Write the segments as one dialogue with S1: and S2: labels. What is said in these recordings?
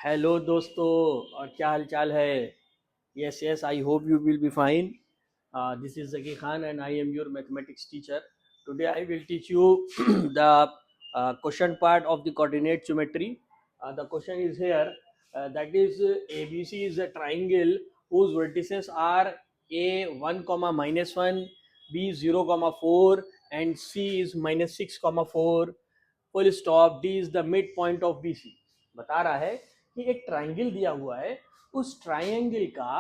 S1: Hello दोस्तों। और क्या हाल चाल है? Yes yes, I hope you will be fine. This is Zaki Khan and I am your mathematics teacher. Today I will teach you the question part of the coordinate geometry. The question is here, that is ABC is a triangle whose vertices are A 1 comma minus 1, B 0 comma 4 and C is minus 6 comma 4. Full stop. D is the midpoint of B C. बता रहा है कि एक triangle दिया हुआ है, उस triangle का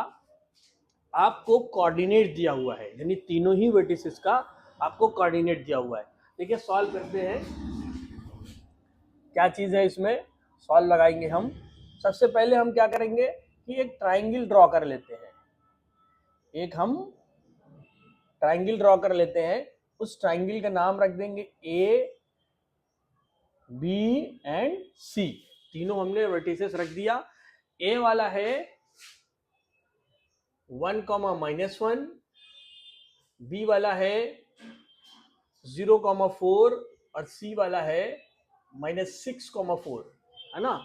S1: आपको कोऑर्डिनेट दिया हुआ है, यानी तीनों ही वर्टिसेस का आपको कोऑर्डिनेट दिया हुआ है. देखिए सॉल्व करते हैं. क्या चीज़ है इसमें? सॉल्व लगाएंगे हम. सबसे पहले हम क्या करेंगे कि एक ट्राइंगल ड्रॉ कर लेते हैं. एक हम ट्राइंगल ड्रॉ कर लेते हैं. उस ट्राइंगल का नाम रख देंगे ए, बी एंड सी. तीनों हमने वर्टिसेस रख दिया. ए वाला है 1 कॉमा माइनस 1, बी वाला है 0 कॉमा 4 और सी वाला है माइनस 6 कॉमा 4, है ना.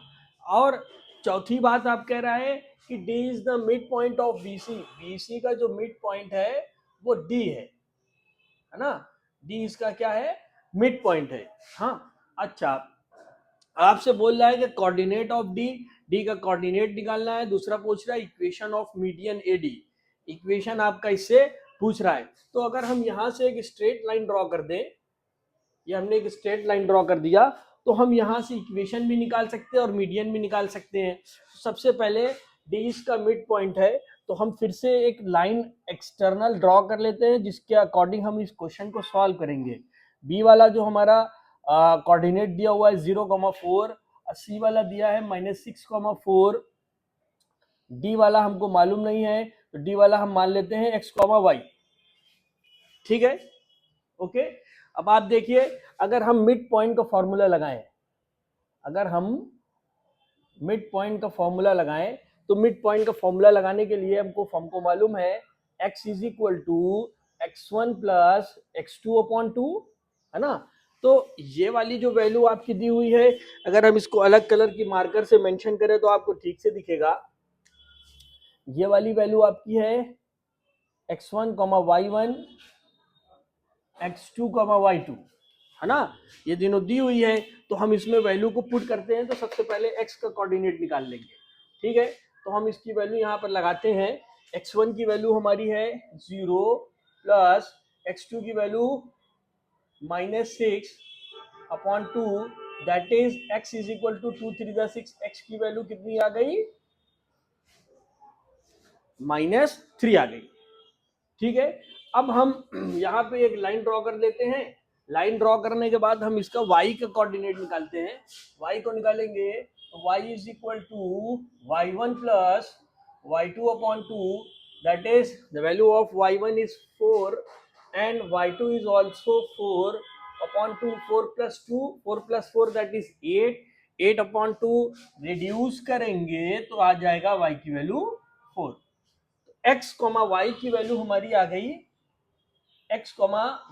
S1: और चौथी बात आप कह रहा है कि D is the midpoint of BC. BC का जो मिड पॉइंट है वो डी है ना. डी इसका क्या है? मिड पॉइंट है. हाँ, अच्छा. आपसे बोल रहा है कि कोऑर्डिनेट ऑफ डी. डी का कोऑर्डिनेट निकालना है. दूसरा पूछ रहा है equation of median A D. Equation आपका इससे पूछ रहा है. तो अगर हम यहां से एक स्ट्रेट लाइन ड्रॉ कर दें, ये हमने एक स्ट्रेट लाइन ड्रॉ कर दिया, तो हम यहां से इक्वेशन भी निकाल सकते हैं और मीडियन भी निकाल सकते हैं. सबसे पहले डी इसका मिड पॉइंट है, तो हम फिर से एक लाइन एक्सटर्नल ड्रॉ कर लेते हैं जिसके अकॉर्डिंग हम इस क्वेश्चन को सॉल्व करेंगे. बी वाला जो हमारा कोऑर्डिनेट दिया हुआ है 0,4, सी वाला दिया है -6,4. डी वाला हमको मालूम नहीं है, तो डी वाला हम मान लेते हैं x,y. ठीक है, ओके. अब आप देखिए, अगर हम मिड पॉइंट का फॉर्मूला लगाएं, अगर हम मिड पॉइंट का फॉर्मूला लगाएं, तो मिड पॉइंट का फॉर्मूला लगाने के लिए हमको मालूम है x is equal to x1 plus x2 upon 2, है ना. तो ये वाली जो वैल्यू आपकी दी हुई है, अगर हम इसको अलग कलर की मार्कर से मेंशन करें तो आपको ठीक से दिखेगा. ये वाली वैल्यू आपकी है x1, y1, x2, y2, है ना. ये तीनों दी हुई है, तो हम इसमें वैल्यू को पुट करते हैं. तो सबसे पहले x का कोऑर्डिनेट निकाल लेंगे. ठीक है, तो हम इसकी वैल्यू यहाँ पर लगाते हैं. x1 की वैल्यू हमारी है 0 प्लस x2 की value -6 upon 2, that is x is equal to 2 3 6. x की वैल्यू कितनी आ गई? -3 आ गई. ठीक है, अब हम यहाँ पे एक लाइन ड्रॉ कर लेते हैं. लाइन ड्रॉ करने के बाद हम इसका y का कोऑर्डिनेट निकालते हैं. y को निकालेंगे तो y is equal to y1 plus y2 upon 2, that is the value of y1 is 4 and y2 is also 4 upon 2. 4 plus 2, 4 plus 4 that is 8. 8 upon 2 reduce करेंगे तो आ जाएगा y की वैल्यू 4. x, y की value हमारी आ गई, x,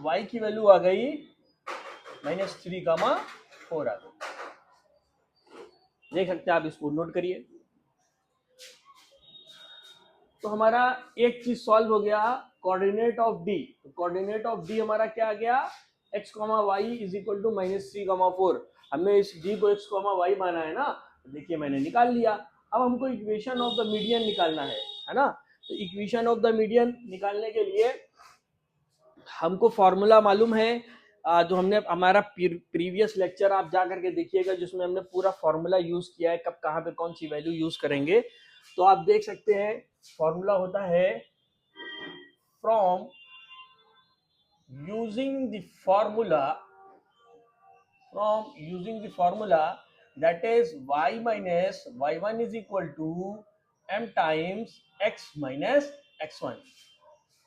S1: y की वैल्यू आ गई -3,4 आ गई. देख सकते हैं आप, इसको नोट करिए. तो हमारा एक चीज सॉल्व हो गया, कोऑर्डिनेट ऑफ डी. तो कोऑर्डिनेट ऑफ डी हमारा क्या आ गया? x, y is equal to -3,4. हमने इस d को x, y माना है ना. देखिए मैंने निकाल लिया. अब हमको इक्वेशन ऑफ द मीडियन निकालना है ना. तो इक्वेशन ऑफ द मीडियन निकालने के लिए हमको फॉर्मूला मालूम है, जो हमने हमारा प्रीवियस लेक्चर आप जा करके देखिएगा, जिसमें हमने पूरा फॉर्मूला यूज किया है, कब कहाँ पे कौन सी वैल्यू यूज करेंगे. तो आप देख सकते हैं फॉर्मूला होता है from using the formula that is y minus y1 is equal to m times x minus x1,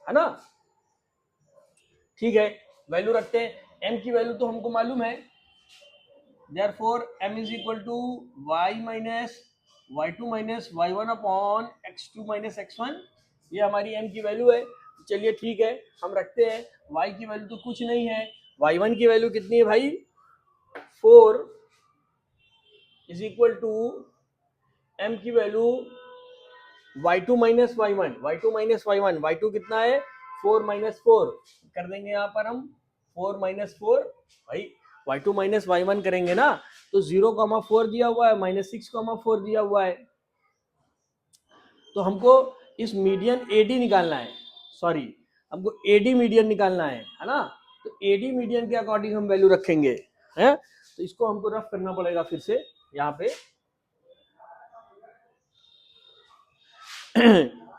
S1: है ना. ठीक है, वैल्यू रखते हैं. m की वैल्यू तो हमको मालूम है, therefore m is equal to y minus y2 minus y1 upon x2 minus x1. ये हमारी m की वैल्यू है. चलिए ठीक है, हम रखते हैं. y की वैल्यू तो कुछ नहीं है. y1 की वैल्यू कितनी है भाई? 4 इज इक्वल टू m की value y2 minus y1, y2 minus y1, y2 कितना है 4 माइनस 4 कर देंगे यहाँ पर हम 4 माइनस 4 भाई y2 माइनस y1 करेंगे ना तो 0,4 दिया हुआ है माइनस 6,4 दिया हुआ है, तो हमको इस मीडियन AD निकालना है, सॉरी हमको AD मीडियन निकालना है ना, तो AD मीडियन के अकॉर्डिंग हम वैल्यू रखेंगे हैं, तो इसको हमको रफ करना पड़ेगा फिर से यहाँ पे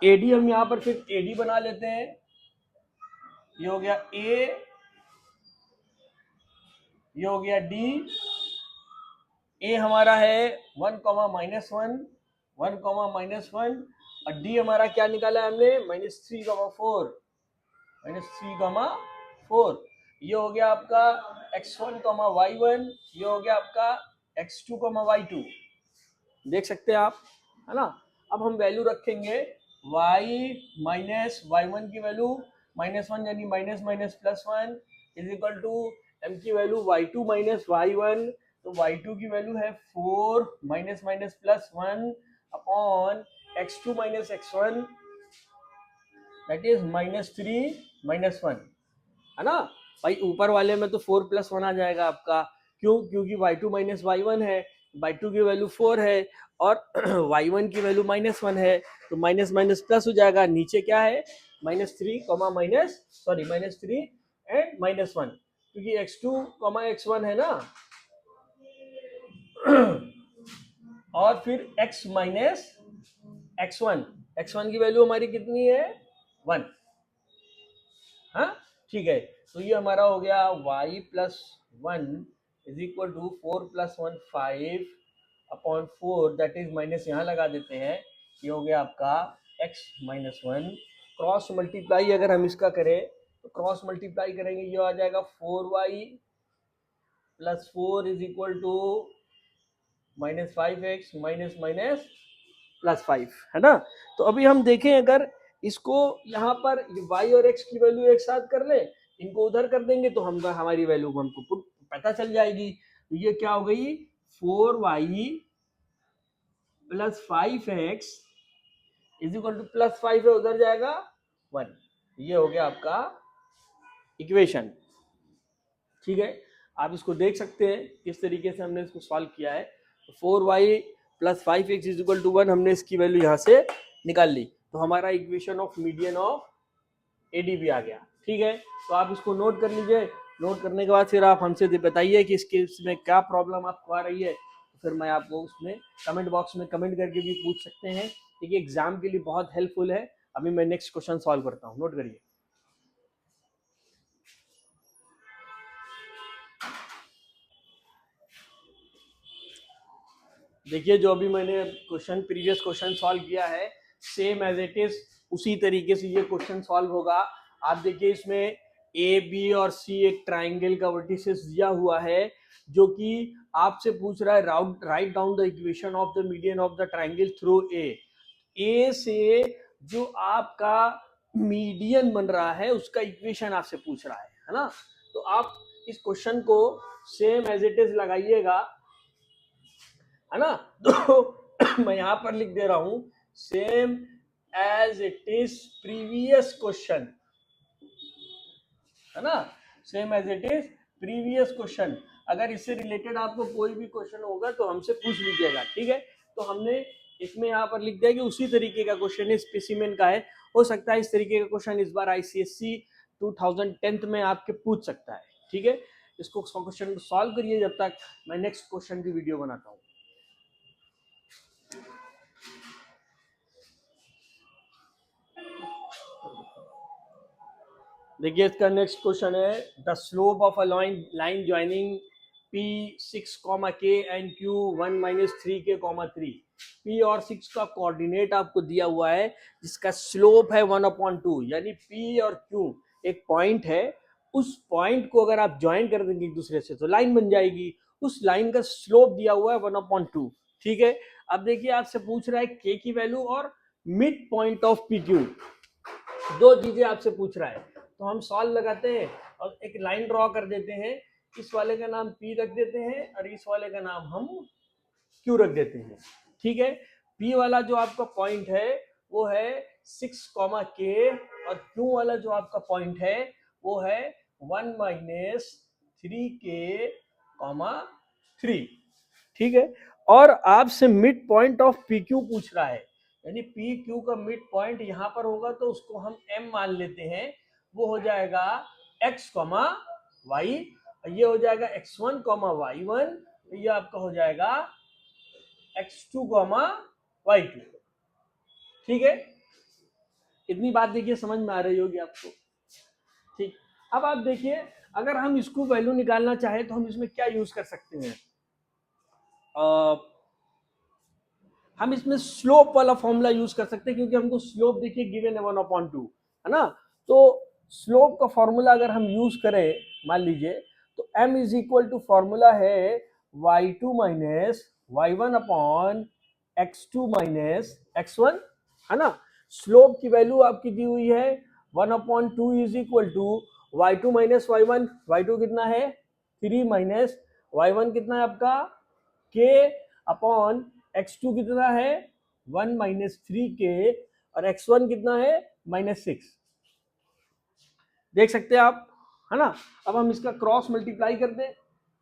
S1: AD हम यहाँ पर फिर AD बना लेते हैं, ये हो गया A, ये हो गया D, A हमारा है 1, -1, 1, -1 और D हमारा क्या निकाला है हमने -3,4, -3,4, ये हो गया आपका x1, y1, ये हो गया आपका x2, y2, देख सकते हैं आप, है ना। अब हम वैल्यू रखेंगे y माइनस y1 की वैल्यू -1 यानी minus minus +1 is equal to m की वैल्यू y2 माइनस y1, तो y2 की वैल्यू है 4 minus minus +1 upon x2 minus x1 that is -3 - 1, है ना भाई। ऊपर वाले में तो 4 + 1 आ जाएगा आपका, क्यों, क्योंकि y2 माइनस y1 है, y2 की वैल्यू 4 है और y1 की वैल्यू -1 है, तो माइनस माइनस प्लस हो जाएगा, नीचे क्या है -3 एंड -1, क्योंकि x2, x1 है ना और फिर x माइनस x1, x1 की वैल्यू हमारी कितनी है 1, हाँ ठीक है, तो ये हमारा हो गया y + 1 is equal to 4 + 1 5 upon 4 that is minus यहाँ लगा देते हैं, ये हो गया आपका x - 1, क्रॉस मल्टीप्लाई अगर हम इसका करें तो क्रॉस मल्टीप्लाई करेंगे ये आ जाएगा 4y + 4 is equal to -5x minus minus +5, है ना। तो अभी हम देखें अगर इसको यहाँ पर y और x की वैल्यू एक साथ कर ले, इनको उधर कर देंगे तो हम हमारी वैल्यू हमको पता चल जाएगी, तो ये क्या हो गई 4y + 5x is equal to +5 है उधर जाएगा 1, ये हो गया आपका इक्वेशन, ठीक है। आप इसको देख सकते हैं किस तरीके से हमने इसको सॉल्व किया है, तो 4y + 5x is equal to 1 हमने इसकी वैल्यू यहाँ से निकाल ली, तो हमारा equation of median of AD भी आ गया, ठीक है। तो आप इसको नोट कर लीजिए, नोट करने के बाद फिर आप हमसे बताइए कि इस केस में क्या प्रॉब्लम आपको आ रही है, तो फिर मैं आपको उसमें कमेंट बॉक्स में कमेंट करके भी पूछ सकते हैं, ठीक है, एग्जाम के लिए बहुत हेल्पफुल है। अभी मैं नेक्स्ट क्वेश्चन सॉल्व करता हूँ, नोट करिए। देखिए जो अभी मैंने क्वेश्चन प्रीवियस क्वेश्चन सॉल्व किया है सेम एज इट इज उसी तरीके से ये क्वेश्चन सॉल्व होगा। आप देखिए इसमें ए बी और सी एक ट्राइंगल का वर्टिसेस दिया हुआ है जो कि आपसे पूछ रहा है write down the equation of the median of the triangle through a से जो आपका मीडियन बन रहा है उसका इक्वेशन आपसे पूछ रहा है ना। तो आप इस क्वेश्चन को सेम एज इट इज लगाइएगा, है ना। तो मैं यहां पर लिख दे रहा हूं same as it is previous question, है ना, same as it is previous question. अगर इससे रिलेटेड आपको कोई भी क्वेश्चन होगा तो हमसे पूछ लीजिएगा, ठीक है। तो हमने इसमें यहाँ पर लिख दिया कि उसी तरीके का क्वेश्चन है, स्पेसिमेन का है, हो सकता है इस तरीके का क्वेश्चन इस बार ICSE 2010 में आपके पूछ सकता है, ठीक है। इसको क्वेश्चन को सॉल्व करिए जब तक मैं नेक्स्ट क्वेश्चन की वीडियो बनाता हूँ। देखिए इसका नेक्स्ट क्वेश्चन है the slope of a line joining P6, K and Q 1 - 3K, 3। P और 6 का कोऑर्डिनेट आपको दिया हुआ है जिसका स्लोप है 1/2, यानी P और Q एक पॉइंट है, उस पॉइंट को अगर आप ज्वाइन कर देंगे एक दूसरे से तो लाइन बन जाएगी, उस लाइन का स्लोप दिया हुआ है 1/2, ठीक है। अब देखिए आपसे पूछ रहा है K की वैल्यू और मिड पॉइंट ऑफ PQ, दो चीजें आपसे पूछ रहा है, तो हम सॉल्व लगाते हैं और एक लाइन ड्रॉ कर देते हैं, इस वाले का नाम P रख देते हैं और इस वाले का नाम हम Q रख देते हैं, ठीक है। P वाला जो आपका पॉइंट है वो है 6, K, और Q वाला जो आपका पॉइंट है वो है 1 माइनस 3K, 3। ठीक है, और आपसे मिड पॉइंट ऑफ PQ पूछ रहा है, यानी PQ का मिड पॉइंट यहाँ पर होगा तो उसको हम M मान लेते हैं, वो हो जाएगा x, y, ये हो जाएगा x1, y1, ये आपका हो जाएगा x2, y2। ठीक है, इतनी बात देखिए समझ में आ रही होगी आपको। ठीक, अब आप देखिए अगर हम इसको वैल्यू निकालना चाहे तो हम इसमें क्या यूज कर सकते हैं, हम इसमें स्लोप वाला फॉर्मूला यूज कर सकते हैं, क्योंकि हमको स्लोप देखिए गिवन है 1/2, है ना। तो स्लोप का फॉर्मूला अगर हम यूज करें, मान लीजिए, तो m is equal to formula है y2 minus y1 upon x2 minus x1, है ना। स्लोप की वैल्यू आपकी दी हुई है 1/2 is equal to y2 minus y1, y2 कितना है 3 माइनस y1 कितना है आपका k अपॉन x2 कितना है 1 माइनस 3K, और x1 कितना है -6। देख सकते हैं आप, है ना। अब हम इसका क्रॉस मल्टीप्लाई कर दें,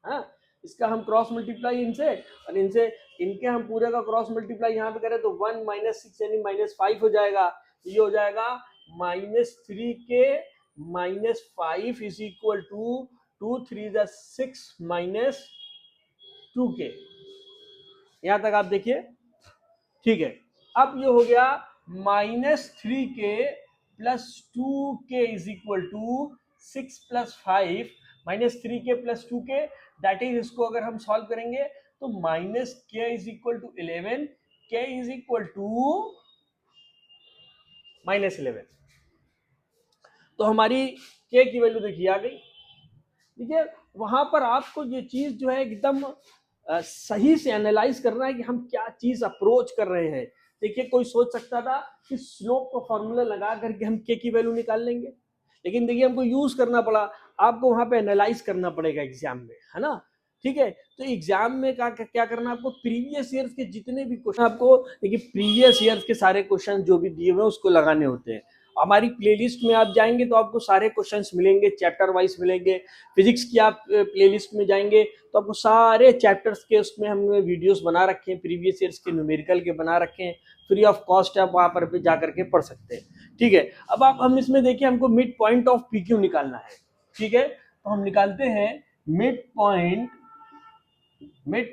S1: हाँ, इसका हम क्रॉस मल्टीप्लाई इनसे और इनसे, इनके हम पूरे का क्रॉस मल्टीप्लाई यहाँ पे करें तो 1 माइनस 6 यानी -5 हो जाएगा। ये हो जाएगा -3K -5 is equal to 2 3 6 -2K। यहां तक आप देखिए, ठीक है। अब ये हो गया -3K plus 2K is equal to 6 + 5 -3K + 2K, that is, इसको अगर हम सॉल्व करेंगे तो -K is equal to 11, K is equal to -11। तो हमारी K की वैल्यू देखिए आ गई। देखिए वहां पर आपको ये चीज जो है एकदम सही से एनालाइज करना है कि हम क्या चीज अप्रोच कर रहे हैं। देखिए कोई सोच सकता था कि स्लोप का फॉर्मूला लगा करके हम के की वैल्यू निकाल लेंगे, लेकिन देखिए हमको यूज करना पड़ा, आपको वहां पे एनालाइज करना पड़ेगा एग्जाम में, है ना। ठीक है, तो एग्जाम में क्या करना है आपको, प्रीवियस ईयर्स के जितने भी क्वेश्चन, आपको देखिए प्रीवियस ईयर्स के सारे क्वेश्चन जो भी दिए हुए हैं उसको लगाने होते हैं। हमारी प्लेलिस्ट में आप जाएंगे तो आपको सारे क्वेश्चंस मिलेंगे, चैप्टर वाइज मिलेंगे। फिजिक्स की आप प्लेलिस्ट में जाएंगे तो आपको सारे चैप्टर्स के उसमें हमने वीडियोस बना रखे हैं, प्रीवियस ईयर्स के न्यूमेरिकल के बना रखे हैं, फ्री ऑफ कॉस्ट आप वहां पर जा करके पढ़ सकते हैं। ठीक है, अब आप हम इसमें देखिए हमको मिड पॉइंट ऑफ PQ निकालना है। ठीक है, तो हम निकालते हैं मिड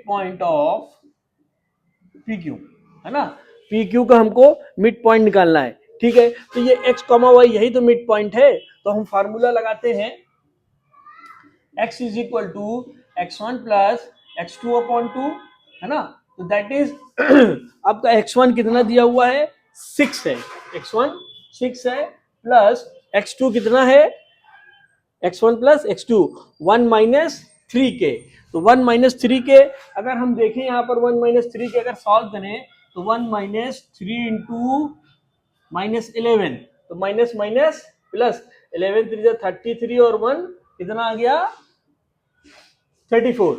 S1: पॉइंट ऑफ PQ, है ना। PQ का हमको मिड पॉइंट निकालना है। ठीक है, तो ये x, y यही तो मिड पॉइंट है, तो हम फार्मूला लगाते हैं x is equal to x1 plus x2/2, है ना। तो दैट इज आपका x1 कितना दिया हुआ है 6 है, x1 6 है, प्लस x2 कितना है, x1 plus x2 1 minus 3K। तो 1 माइनस 3K अगर हम देखें यहाँ पर 1 माइनस 3K अगर सॉल्व करें तो 1 माइनस 3 इंटू -11, तो माइनस माइनस प्लस 11 3 33 और 1 कितना आ गया 34,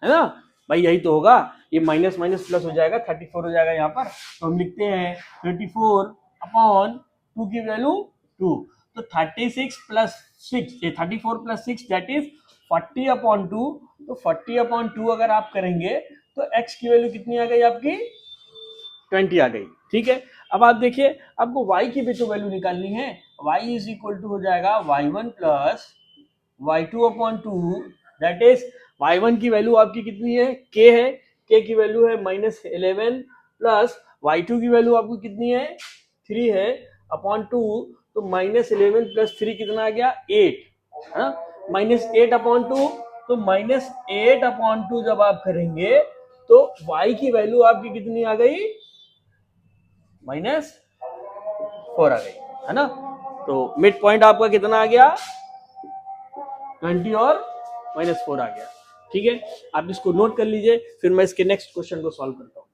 S1: है ना भाई, यही तो होगा। ये माइनस माइनस प्लस हो जाएगा 34 हो जाएगा यहाँ पर। तो हम लिखते हैं 34/2 की वैल्यू 2, तो 36 + 6, ये 34 + 6 दैट इज 40/2। तो 40/2 अगर आप करेंगे तो x की वैल्यू कितनी आ गई आपकी 20 आ गई। ठीक है, अब आप देखिए आपको y की भी तो वैल्यू निकालनी है, y इज इक्वल टू हो जाएगा y1 plus y2/2, that is y1 की वैल्यू आपकी कितनी है k है, k की वैल्यू है -11 प्लस y2 की वैल्यू आपको कितनी है 3 है /2, तो -11 प्लस 3 कितना आ गया 8, है ना, -8/2। तो -8/2 जब आप करेंगे तो y की वैल्यू आपकी कितनी आ गई -4 आ गई, है ना। तो मिड पॉइंट आपका कितना आ गया 20 और -4 आ गया। ठीक है, आप इसको नोट कर लीजिए, फिर मैं इसके नेक्स्ट क्वेश्चन को सॉल्व करता हूं।